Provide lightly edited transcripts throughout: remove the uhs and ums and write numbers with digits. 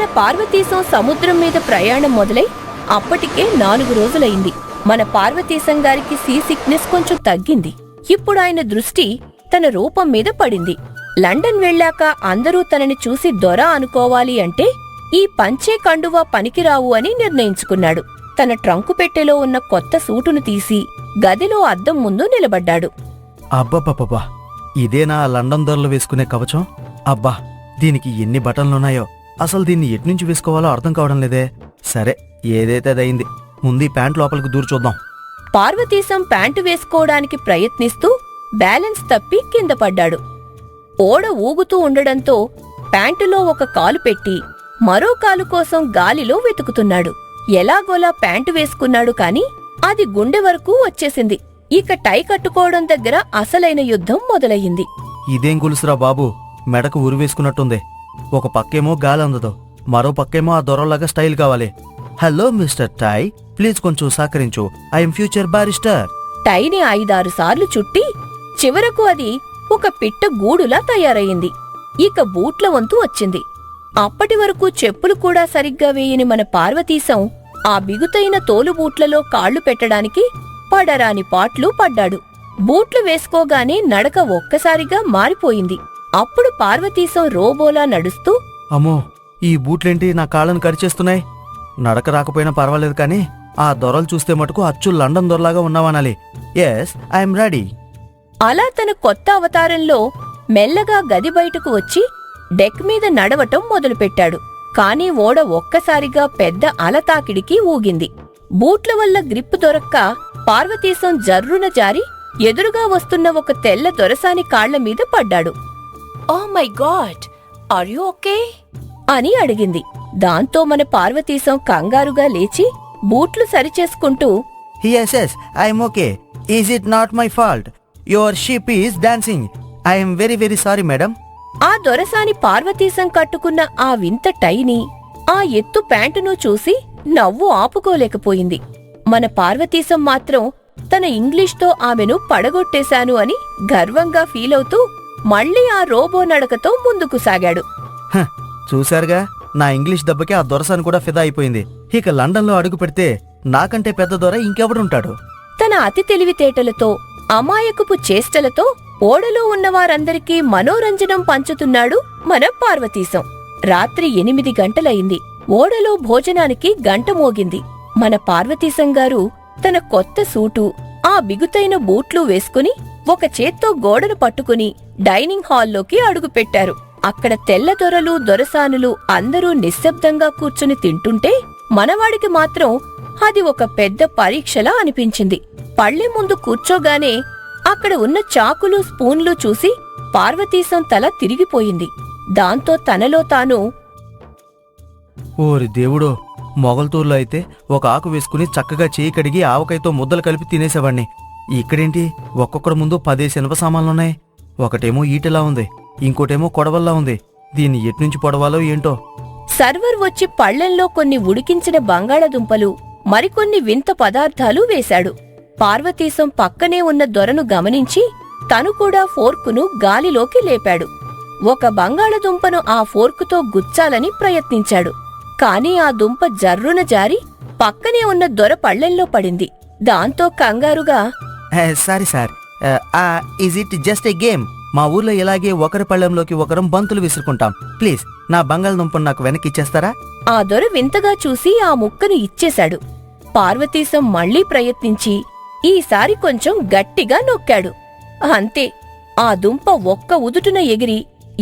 మన పార్వతీశం సముద్రం మీద ప్రయాణం మొదలై అప్పటికే 4 రోజులైంది. మన పార్వతీశం గారికి సీ సిక్నెస్ కొంచెం తగ్గింది. ఇప్పుడు ఆయన దృష్టి తన రూపం మీద పడింది. లండన్ వెళ్ళాక అందరూ తనని చూసి దొర అనుకోవాలి అంటే ఈ పంచే కండువా పనికిరావు అని నిర్ణయించుకున్నాడు. తన ట్రంకు పెట్టెలో ఉన్న కొత్త సూటును తీసి గదిలో అద్దం ముందు నిలబడ్డాడు. అబ్బబ్బబ్బా, ఇదేనా లండన్ దొరలు వేసుకునే కవచం? అబ్బా, దీనికి ఎన్ని బటన్లున్నాయో! అసలు దీన్ని ఎట్నుంచి వేసుకోవాలో అర్థం కావడం లేదే. సరే, ఏదైతే అదయింది. ముందు ఈ ప్యాంట్ లోపలికి దూర్చూద్దాం. పార్వతీశం ప్యాంటు వేసుకోవడానికి ప్రయత్నిస్తూ బ్యాలెన్స్ తప్పి కింద పడ్డాడు. ఓడ ఊగుతూ ఉండడంతో ప్యాంటులో ఒక కాలు పెట్టి మరో కాలు కోసం గాలిలో వెతుకుతున్నాడు. ఎలాగోలా ప్యాంటు వేసుకున్నాడు కాని అది గుండె వరకు వచ్చేసింది. ఇక టై కట్టుకోవడం దగ్గర అసలైన యుద్ధం మొదలయ్యింది. ఇదేం గొలుసురా బాబు, మెడకు ఉరివేసుకున్నట్టుంది. ఒక పక్కేమో గాలి అందదు, మరో పక్కేమో ఆ దొరలాగా స్టైల్ కావాలి. హలో మిస్టర్ టై, ప్లీజ్ కొంచెం సహకరించు. I'm future barrister. టైని 5-6 సార్లు చుట్టి చివరకు అది ఒక పిట్ట గూడులా తయారయింది. ఇక బూట్ల వంతు వచ్చింది. అప్పటి వరకు చెప్పులు కూడా సరిగ్గా వేయని మన పార్వతీశం ఆ బిగుతైన తోలుబూట్లలో కాళ్లు పెట్టడానికి పడరాని పాట్లు పడ్డాడు. బూట్లు వేసుకోగానే నడక ఒక్కసారిగా మారిపోయింది. అప్పుడు పార్వతీశం రోబోలా నడుస్తూ, అమ్మో, ఈ బూట్లేంటి నా కాళ్ళను కరిచేస్తున్నాయి. నడక రాకపోయినా పర్వాలేదు కానీ ఆ దొరలు చూస్తే మటుకు అచ్చు లండన్ దొరలాగా ఉన్నావనాలి. Yes, I'm ready. అలా తన కొత్త అవతారంలో మెల్లగా గది బయటకు వచ్చి డెక్ మీద నడవటం మొదలుపెట్టాడు. కాని ఓడ ఒక్కసారిగా పెద్ద అలతాకిడికి ఊగింది. బూట్ల వల్ల గ్రిప్పు దొరక్క పార్వతీశం జర్రున జారి ఎదురుగా వస్తున్న ఒక తెల్ల దొరసాని కాళ్ల మీద పడ్డాడు. Oh my god, are you okay అని అడిగింది. దాంతో మన పార్వతీశం కంగారుగా లేచి బూట్లు సరిచేసుకుంటూ, yes yes, I'm okay. Is it not my fault? Your ship is dancing. I'm very very sorry madam. ఆ దొరసాని పార్వతీశం కట్టుకున్న ఆ వింత టైని, ఆ ఎత్తు ప్యాంటును చూసి నవ్వు ఆపుకోలేకపోయింది. మన పార్వతీశం మాత్రం తన ఇంగ్లీష్తో ఆమెను పడగొట్టేశాను అని గర్వంగా ఫీలవుతూ మళ్లీ ఆ రోబో నడకతో ముందుకు సాగాడు. చూశారుగా, నా ఇంగ్లీష్ దెబ్బకి ఆ దొరసాని కూడా ఫిదా అయిపోయింది. ఇక లండన్లో అడుగు పెడితే నాకంటే పెద్ద దొర ఇంకెవడుంటాడు? తన అతి తెలివితేటలతో, అమాయకపు చేష్టలతో ఓడలో ఉన్నవారందరికీ మనోరంజనం పంచుతున్నాడు మన పార్వతీశం. రాత్రి 8 గంటలయింది. ఓడలో భోజనానికి గంట మోగింది. మన పార్వతీశం గారు తన కొత్త సూటు, ఆ బిగుతైన బూట్లు వేసుకుని ఒక చేత్తో గోడను పట్టుకుని డైనింగ్ హాల్లోకి అడుగుపెట్టారు. అక్కడ తెల్లదొరలు, దొరసానులు అందరూ నిశ్శబ్దంగా కూర్చుని తింటుంటే మనవాడికి మాత్రం అది ఒక పెద్ద పరీక్షలా అనిపించింది. పళ్ళె ముందు కూర్చోగానే అక్కడ ఉన్న చాకులు, స్పూన్లు చూసి పార్వతీశం తల తిరిగిపోయింది. దాంతో తనలో తాను, ఓరి దేవుడో, మొగల్తూర్లో అయితే ఒక ఆకు వేసుకుని చక్కగా చేయి కడిగి ఆవకాయతో ముద్దలు కలిపి తినేసేవాణ్ణి. ఇక్కడేంటి ఒక్కొక్కడి ముందు 10 ఇనుప సామాన్లున్నాయి. ఒకటేమో ఈటెలా ఉంది, ఇంకోటేమో కొడవల్లా ఉంది. దీన్ని ఎట్నుంచి పొడవాలో ఏంటో. సర్వర్ వచ్చి పళ్ళెంలో కొన్ని ఉడికించిన బంగాళదుంపలు, మరికొన్ని వింత పదార్థాలు వేశాడు. పార్వతీశం పక్కనే ఉన్న దొరను గమనించి తను కూడా ఫోర్కును గాలిలోకి లేపాడు. ఒక బంగాళదుంపను ఆ ఫోర్కుతో గుచ్చాలని ప్రయత్నించాడు. కాని ఆ దుంప జర్రున జారి పక్కనే ఉన్న దొర పళ్ళెంలో పడింది. దాంతో కంగారుగా, sorry sir, is it just a game? మా ఊర్లో ఇలాగే ఒకరి పళ్ళెంలోకి ఒకరం బంతులు విసురుకుంటాం. ప్లీజ్ నా బంగాళదుంపను నాకు వెనక్కి ఇచ్చేస్తారా? ఆ దొర వింతగా చూసి ఆ ముక్కను ఇచ్చేశాడు. పార్వతీశం మళ్లీ ప్రయత్నించి ఈసారి కొంచెం గట్టిగా నొక్కాడు. అంతే, ఆ దుంప ఒక్క ఉదుటున ఎగిరి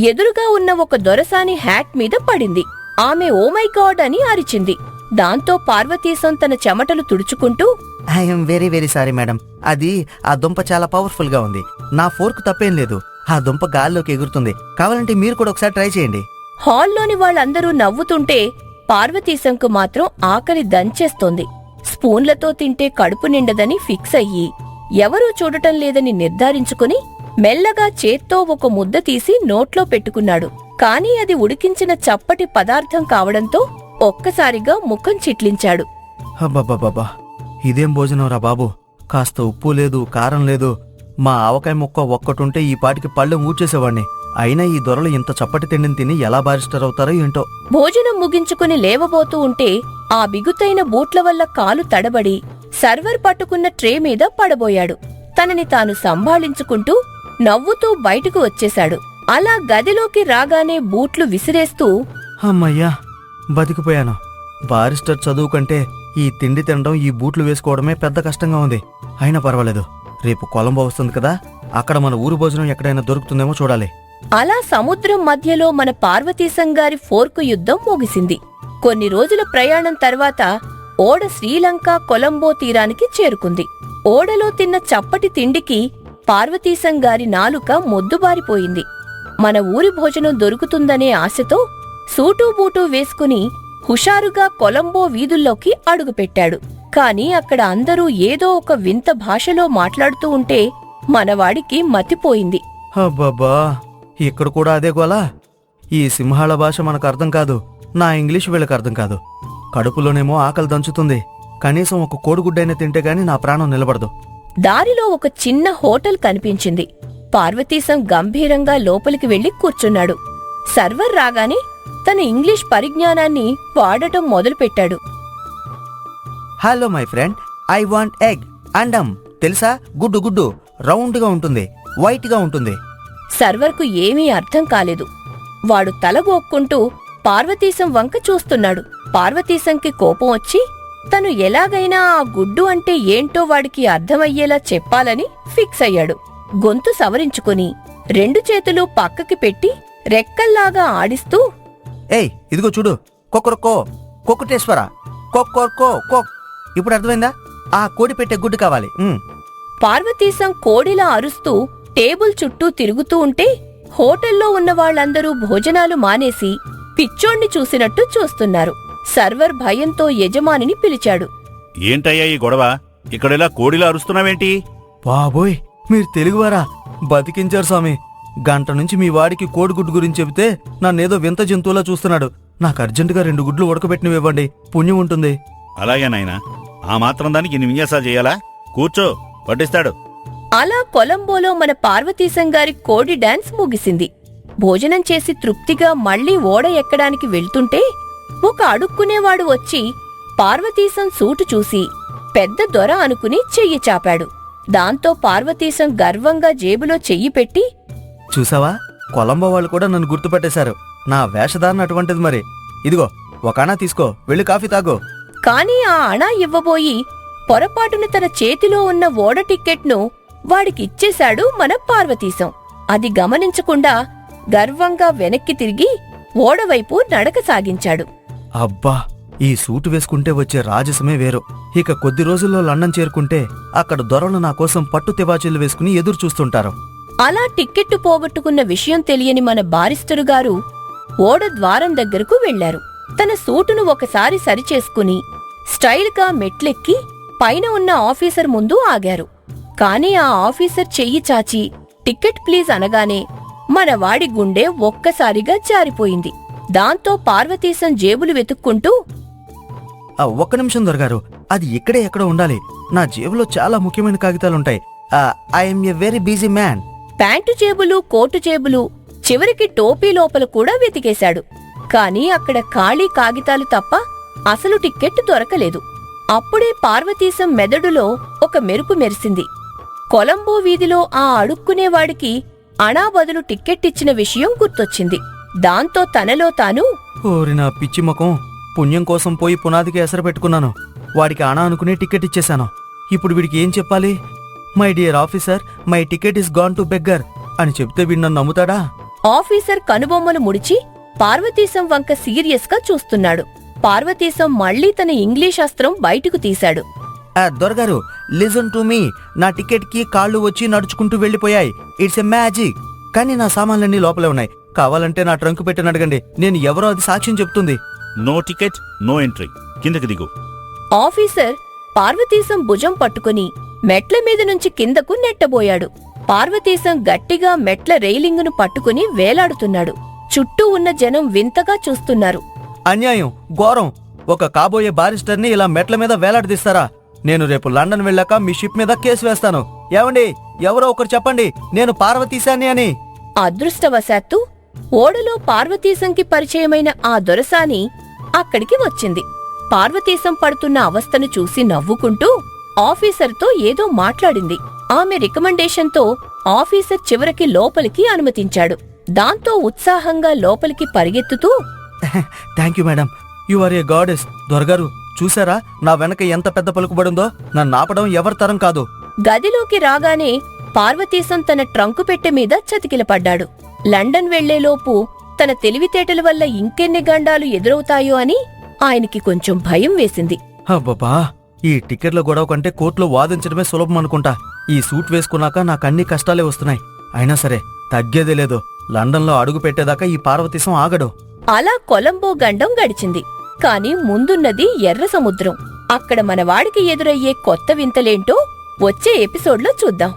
ఎదురుగా ఉన్న ఒక దొరసాని హ్యాట్ మీద పడింది. ఆమె ఓ మై గాడ్ అని అరిచింది. దాంతో పార్వతీశం తన చెమటలు తుడుచుకుంటూ, I'm very very sorry madam. ఆ దుంప చాలా పవర్ఫుల్ గా ఉంది. నా ఫోర్క్ తప్పేం లేదు. ఆ దుంప గాల్లోకి ఎగురుతుంది. కావాలంటే మీరు కూడా ఒకసారి ట్రై చేయండి. హాల్లోని వాళ్ళందరూ నవ్వుతుంటే పార్వతీశంకు మాత్రం ఆకలి దంచేస్తోంది. స్పూన్లతో తింటే కడుపు నిండదని ఫిక్స్ అయ్యి ఎవరూ చూడటం లేదని నిర్ధారించుకుని మెల్లగా చేత్తో ఒక ముద్ద తీసి నోట్లో పెట్టుకున్నాడు. కాని అది ఉడికించిన చప్పటి పదార్థం కావడంతో ఒక్కసారిగా ముఖం చిట్లించాడు. అబ్బబ్బబ్బా, ఇదేం భోజనం రా బాబు! కాస్త ఉప్పు లేదు, కారం లేదు. మా ఆవకాయ ముక్క ఒక్కటుంటే ఈ పాటికి పళ్ళెం ఊడ్చేసేవాణ్ణి. అయినా ఈ దొరలు ఇంత చప్పటి తిండిని తిని ఎలా బారిస్టర్ అవుతారో ఏంటో. భోజనం ముగించుకుని లేవబోతూ ఉంటే ఆ బిగుతైన బూట్ల వల్ల కాలు తడబడి సర్వర్ పట్టుకున్న ట్రే మీద పడబోయాడు. తనని తాను సంభాళించుకుంటూ నవ్వుతూ బయటకు వచ్చేశాడు. అలా గదిలోకి రాగానే బూట్లు విసిరేస్తూ, అమ్మయ్యా, బతికిపోయాను. బారిస్టర్ చదువు కంటే ఈ తిండి తినడం, ఈ బూట్లు వేసుకోవడమే పెద్ద కష్టంగా ఉంది. అయినా పర్వాలేదు, రేపు కొలంబో వస్తుంది కదా, అక్కడ మన ఊరు భోజనం ఎక్కడైనా దొరుకుతుందేమో చూడాలి. అలా సముద్రం మధ్యలో మన పార్వతీశంగారి ఫోర్కు యుద్ధం ముగిసింది. కొన్ని రోజుల ప్రయాణం తర్వాత ఓడ శ్రీలంక కొలంబో తీరానికి చేరుకుంది. ఓడలో తిన్న చప్పటి తిండికి పార్వతీశంగారి నాలుక మొద్దుబారిపోయింది. మన ఊరి భోజనం దొరుకుతుందనే ఆశతో సూటూబూటూ వేసుకుని హుషారుగా కొలంబో వీధుల్లోకి అడుగుపెట్టాడు. కాని అక్కడ అందరూ ఏదో ఒక వింత భాషలో మాట్లాడుతూ ఉంటే మనవాడికి మతిపోయింది. అబ్బబ్బా, ఇక్కడ కూడా అదే గోలా. ఈ సింహాల భాష మనకు అర్థం కాదు, నా ఇంగ్లీష్ వీళ్ళకి అర్థం కాదు. కడుపులోనేమో ఆకలి దంచుతుంది. కనీసం ఒక కోడిగుడ్డైనా తింటే గాని నా ప్రాణం నిలబడదు. దారిలో ఒక చిన్న హోటల్ కనిపించింది. పార్వతీశం గంభీరంగా లోపలికి వెళ్లి కూర్చున్నాడు. సర్వర్ రాగానే తన ఇంగ్లీష్ పరిజ్ఞానాన్ని వాడటం మొదలుపెట్టాడు. Hello my friend, I want egg అండం. తెలుసా, గుడ్డు గుడ్డు రౌండ్గా ఉంటుంది, వైట్గా ఉంటుంది. సర్వర్కు ఏమీ అర్థం కాలేదు. వాడు తలగోక్కుంటూ పార్వతీశం వంక చూస్తున్నాడు. పార్వతీశంకి కోపం వచ్చి తను ఎలాగైనా ఆ గుడ్డు అంటే ఏంటో వాడికి అర్థమయ్యేలా చెప్పాలని ఫిక్స్ అయ్యాడు. గొంతు సవరించుకుని 2 చేతులు పక్కకి పెట్టి రెక్కల్లాగా ఆడిస్తూ, ఏయ్ ఇదిగో చూడు, కొక్కరొక్కో కొక్కుటేశ్వర కొక్కొర్కో కొక్. ఇప్పుడు అర్థమైందా? ఆ కోడి పెట్టే గుడ్డు కావాలి. పార్వతీశం కోడిలా అరుస్తూ టేబుల్ చుట్టూ తిరుగుతూ ఉంటే హోటల్లో ఉన్న వాళ్ళందరూ భోజనాలు మానేసి పిచ్చోణ్ణి చూసినట్టు చూస్తున్నారు. సర్వర్ భయంతో యజమానిని పిలిచాడు. ఏంటయ్యా ఈ గొడవ? ఇక్కడెలా కోడిలా అరుస్తున్నావేంటి? బాబోయ్, మీరు తెలుగువారా? బతికించారు స్వామి. గంట నుంచి మీ వాడికి కోడిగుడ్డు గురించి చెబితే నన్నేదో వింత జంతువులా చూస్తున్నాడు. నాకు అర్జెంటుగా 2 గుడ్లు ఉడకబెట్టినవివ్వండి, పుణ్యం ఉంటుంది. అలాగే నాయనా, ఆ మాత్రం దానికి ఇన్ని విన్యాసాలు చేయాలా? కూర్చో, పట్టిస్తాడు. అలా కొలంబోలో మన పార్వతీశంగారి కోడి డాన్స్ ముగిసింది. భోజనం చేసి తృప్తిగా మళ్లీ ఓడ ఎక్కడానికి వెళ్తుంటే ఒక అడుక్కునేవాడు వచ్చి పార్వతీశం సూటు చూసి పెద్ద దొర అనుకుని చెయ్యి చాపాడు. దాంతో పార్వతీశం గర్వంగా జేబులో చెయ్యి పెట్టి, చూసావా, కొలంబో వాళ్ళు కూడా నన్ను గుర్తుపట్టేశారు. నా వేషధారణ అటువంటిది. మరి ఇదిగో ఒక అణా తీసుకో, వెళ్ళి కాఫీ తాగో. కాని ఆ అణా ఇవ్వబోయి పొరపాటున తన చేతిలో ఉన్న ఓడ టిక్కెట్ను వాడికిచ్చేశాడు మన పార్వతీశం. అది గమనించకుండా గర్వంగా వెనక్కి తిరిగి ఓడవైపు నడక సాగించాడు. అబ్బా, ఈ సూటు వేసుకుంటే వచ్చే రాజసమే వేరు. ఇక కొద్ది రోజుల్లో లండన్ చేరుకుంటే అక్కడ దొరలు నా కోసం పట్టు తివాచీలు వేసుకుని ఎదురు చూస్తుంటారు. అలా టిక్కెట్టు పోగొట్టుకున్న విషయం తెలియని మన బారిస్టరు గారు ఓడ ద్వారం దగ్గరకు వెళ్లారు. తన సూటును ఒకసారి సరిచేసుకుని స్టైల్గా మెట్లెక్కి పైన ఉన్న ఆఫీసర్ ముందు ఆగారు. కాని ఆ ఆఫీసర్ చెయ్యి చాచి టిక్కెట్ ప్లీజ్ అనగానే మన వాడి గుండె ఒక్కసారిగా జారిపోయింది. దాంతో పార్వతీశం జేబులు వెతుక్కుంటూ, ఒక్క నిమిషం దొరగారు, అది ఇక్కడే ఎక్కడో ఉండాలి. నా జేబులో చాలా ముఖ్యమైన కాగితాలుంటాయి. I'm a very busy man. Pant జేబులు, కోటు జేబులు, చివరికి టోపీ లోపల కూడా వెతికేశాడు. కాని అక్కడ ఖాళీ కాగితాలు తప్ప అసలు టిక్కెట్టు దొరకలేదు. అప్పుడే పార్వతీశం మెదడులో ఒక మెరుపు మెరిసింది. కొలంబో వీధిలో ఆ అడుక్కునేవాడికి అణా బదులు టిక్కెట్టిచ్చిన విషయం గుర్తొచ్చింది. దాంతో తనలో తాను, ఓరి నా పిచ్చి ముఖం, పుణ్యం కోసం పోయి పునాదికి ఎసరు పెట్టుకున్నాను. వాడికి అణా అనుకుని టికెట్ ఇచ్చేశాను. ఇప్పుడు వీడికి ఏం చెప్పాలి? My dear officer, my ticket is gone to beggar అని చెప్తే వీడు నన్ను నమ్ముతాడా? ఆఫీసర్ కనుబొమ్మలు ముడిచి పార్వతీశం వంక సీరియస్గా చూస్తున్నాడు. పార్వతీశం మళ్లీ తన ఇంగ్లీష్ అస్త్రం బయటకు తీశాడు. దొరగారు, లిజన్ టు మీ. నా టికెట్ కి కాళ్ళు వచ్చి నడుచుకుంటూ వెళ్లిపోయాయి. It's a magic. కానీ నా సామాన్లన్నీ లోపలే ఉన్నాయి. కావాలంటే నా ట్రంక్ పెట్టిన అడగండి, నేను ఎవరో అది సాక్ష్యం చెప్తుంది. No ticket, no entry. కిందకి దిగు. ఆఫీసర్ పార్వతీశం భుజం పట్టుకుని మెట్ల మీద నుంచి కిందకు నెట్టబోయాడు. పార్వతీశం గట్టిగా మెట్ల రైలింగును పట్టుకుని వేలాడుతున్నాడు. చుట్టూ ఉన్న జనం వింతగా చూస్తున్నారు. అన్యాయం, ఘోరం. ఒక కాబోయే బారిస్టర్ని ఇలా మెట్ల మీద వేలాడదీస్తారా? నేను రేపు లండన్ వెళ్ళాక మీ షిప్ మీద కేసు వేస్తాను. ఏమండి, ఎవరో ఒకరు చెప్పండి, నేను పార్వతీశాన్ని అని. అదృష్టవశాత్తు ఓడలో పార్వతీశంకి పరిచయమైన ఆ దొరసాని అక్కడికి వచ్చింది. పార్వతీశం పడుతున్న అవస్థను చూసి నవ్వుకుంటూ ఆఫీసర్తో ఏదో మాట్లాడింది. ఆమె రికమెండేషన్తో ఆఫీసర్ చివరికి లోపలికి అనుమతించాడు. దాంతో ఉత్సాహంగా లోపలికి పరిగెత్తుతూ, thank you madam, you are a goddess. దొరగారు చూసారా నా వెనక ఎంత పెద్ద పలుకుబడుందో? నన్ను ఆపడం ఎవరి తరం కాదు. గదిలోకి రాగానే పార్వతీశం తన ట్రంకు పెట్టె మీద చతికిలపడ్డాడు. లండన్ వెళ్లేలోపు తన తెలివితేటల వల్ల ఇంకెన్ని గండాలు ఎదురవుతాయో అని ఆయనకి కొంచెం భయం వేసింది. అబ్బబ్బా, ఈ టికెట్ల గొడవ కంటే కోర్టులో వాదించడమే సులభం అనుకుంటా. ఈ సూట్ వేసుకున్నాక నాకన్ని కష్టాలే వస్తున్నాయి. అయినా సరే తగ్గేదే లేదు. లండన్లో అడుగు పెట్టేదాకా ఈ పార్వతీశం ఆగడు. అలా కొలంబో గండం గడిచింది. కాని ముందున్నది ఎర్ర సముద్రం. అక్కడ మనవాడికి ఎదురయ్యే కొత్త వింతలేంటో వచ్చే ఎపిసోడ్లో చూద్దాం.